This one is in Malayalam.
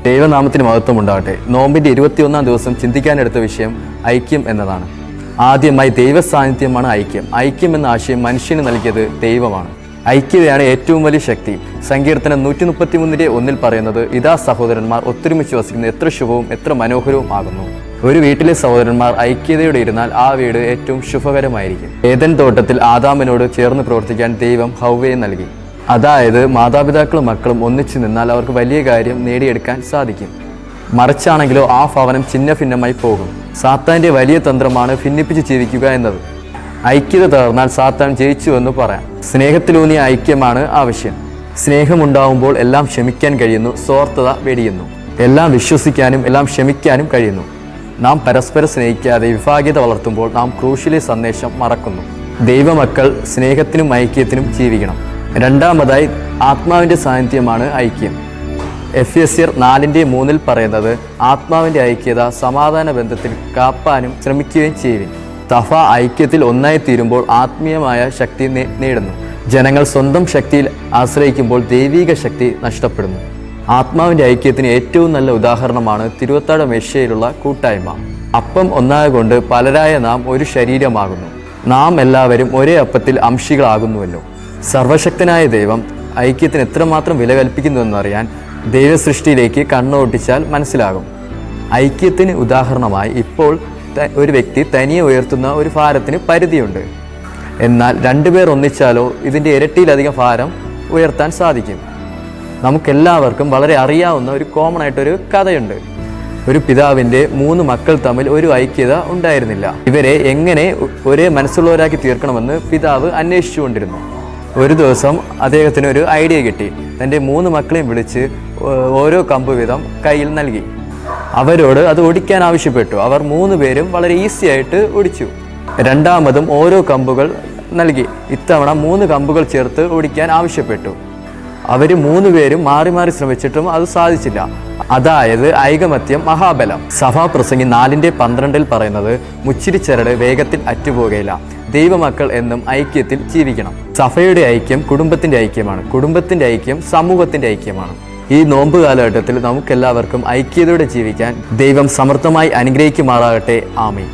ദൈവനാമത്തിന് മഹത്വം ഉണ്ടാകട്ടെ. നോമ്പിന്റെ 21-ാം ദിവസം ചിന്തിക്കാനെടുത്ത വിഷയം ഐക്യം എന്നതാണ്. ആദ്യമായി ദൈവ സാന്നിധ്യമാണ് ഐക്യം. ഐക്യം എന്ന ആശയം മനുഷ്യന് നൽകിയത് ദൈവമാണ്. ഐക്യതയാണ് ഏറ്റവും വലിയ ശക്തി. സങ്കീർത്തനം 133:1 പറയുന്നത്, ഇതാ സഹോദരന്മാർ ഒത്തൊരുമിച്ച് വസിക്കുന്നത് എത്ര ശുഭവും എത്ര മനോഹരവും ആകുന്നു. ഒരു വീട്ടിലെ സഹോദരന്മാർ ഐക്യതയോടെ ഇരുന്നാൽ ആ വീട് ഏറ്റവും ശുഭകരമായിരിക്കും. ഏദൻ തോട്ടത്തിൽ ആദാമിനോട് ചേർന്ന് പ്രവർത്തിക്കാൻ ദൈവം ഹവ്വയെ നൽകി. അതായത് മാതാപിതാക്കളും മക്കളും ഒന്നിച്ചു നിന്നാൽ അവർക്ക് വലിയ കാര്യം നേടിയെടുക്കാൻ സാധിക്കും. മറിച്ചാണെങ്കിലോ ആ ഭവനം ഛിന്ന ഭിന്നമായി പോകും. സാത്താൻ്റെ വലിയ തന്ത്രമാണ് ഭിന്നിപ്പിച്ച് ജീവിക്കുക എന്നത്. ഐക്യത തകർന്നാൽ സാത്താൻ ജയിച്ചുവെന്ന് പറയാം. സ്നേഹത്തിലൂന്നിയ ഐക്യമാണ് ആവശ്യം. സ്നേഹമുണ്ടാവുമ്പോൾ എല്ലാം ക്ഷമിക്കാൻ കഴിയുന്നു, സ്വാർത്ഥത വെടിയുന്നു. എല്ലാം വിശ്വസിക്കാനും എല്ലാം ക്ഷമിക്കാനും കഴിയുന്നു. നാം പരസ്പരം സ്നേഹിക്കാതെ വിഭാഗ്യത വളർത്തുമ്പോൾ നാം ക്രൂശിലെ സന്ദേശം മറക്കുന്നു. ദൈവമക്കൾ സ്നേഹത്തിനും ഐക്യത്തിനും ജീവിക്കണം. രണ്ടാമതായി ആത്മാവിൻ്റെ സാന്നിധ്യമാണ് ഐക്യം. എഫെസ്യർ 4:3 പറയുന്നത്, ആത്മാവിൻ്റെ ഐക്യത സമാധാന ബന്ധത്തിൽ കാപ്പാനും ശ്രമിക്കുകയും ചെയ്യുവിൻ. സഭ ഐക്യത്തിൽ ഒന്നായി തീരുമ്പോൾ ആത്മീയമായ ശക്തി നേടുന്നു. ജനങ്ങൾ സ്വന്തം ശക്തിയിൽ ആശ്രയിക്കുമ്പോൾ ദൈവിക ശക്തി നഷ്ടപ്പെടുന്നു. ആത്മാവിൻ്റെ ഐക്യത്തിന് ഏറ്റവും നല്ല ഉദാഹരണമാണ് തിരുവത്താഴ മേശയിലുള്ള കൂട്ടായ്മ. അപ്പം ഒന്നായകൊണ്ട് പലരായ നാം ഒരു ശരീരമാകുന്നു. നാം എല്ലാവരും ഒരേ അപ്പത്തിൽ അംശികളാകുന്നുവല്ലോ. സർവശക്തനായ ദൈവം ഐക്യത്തിന് എത്രമാത്രം വില കൽപ്പിക്കുന്നുവെന്നറിയാൻ ദൈവസൃഷ്ടിയിലേക്ക് കണ്ണോട്ടിച്ചാൽ മനസ്സിലാകും. ഐക്യത്തിന് ഉദാഹരണമായി ഇപ്പോൾ ഒരു വ്യക്തി തനിയെ ഉയർത്തുന്ന ഒരു ഭാരത്തിന് പരിധിയുണ്ട്. എന്നാൽ 2 പേർ ഒന്നിച്ചാലോ ഇതിൻ്റെ ഇരട്ടിയിലധികം ഭാരം ഉയർത്താൻ സാധിക്കും. നമുക്കെല്ലാവർക്കും വളരെ അറിയാവുന്ന ഒരു കോമൺ ആയിട്ടൊരു കഥയുണ്ട്. ഒരു പിതാവിൻ്റെ 3 മക്കൾ തമ്മിൽ ഒരു ഐക്യത ഉണ്ടായിരുന്നില്ല. ഇവരെ എങ്ങനെ ഒരേ മനസ്സുള്ളവരാക്കി തീർക്കണമെന്ന് പിതാവ് അന്വേഷിച്ചുകൊണ്ടിരുന്നു. ഒരു ദിവസം അദ്ദേഹത്തിന് ഒരു ഐഡിയ കിട്ടി. തൻ്റെ 3 മക്കളെയും വിളിച്ച് ഓരോ കമ്പ് വീതം കയ്യിൽ നൽകി. അവരോട് അത് ഒടിക്കാൻ ആവശ്യപ്പെട്ടു. അവർ 3 പേരും വളരെ ഈസി ആയിട്ട് ഒടിച്ചു. രണ്ടാമതും ഓരോ കമ്പുകൾ നൽകി. ഇത്തവണ 3 കമ്പുകൾ ചേർത്ത് ഒടിക്കാൻ ആവശ്യപ്പെട്ടു. അവർ 3 പേരും മാറി മാറി ശ്രമിച്ചിട്ടും അത് സാധിച്ചില്ല. അതായത് ഐകമത്യം മഹാബലം. സഭാപ്രസംഗി 4:12 പറയുന്നത്, മുച്ചിരിച്ചരട് വേഗത്തിൽ അറ്റുപോകുകയില്ല. ദൈവമക്കൾ എന്നും ഐക്യത്തിൽ ജീവിക്കണം. സഭയുടെ ഐക്യം കുടുംബത്തിൻ്റെ ഐക്യമാണ്. കുടുംബത്തിൻ്റെ ഐക്യം സമൂഹത്തിൻ്റെ ഐക്യമാണ്. ഈ നോമ്പ് കാലഘട്ടത്തിൽ നമുക്കെല്ലാവർക്കും ഐക്യതയോടെ ജീവിക്കാൻ ദൈവം സമർത്ഥമായി അനുഗ്രഹിക്കുമാറാകട്ടെ. ആമേൻ.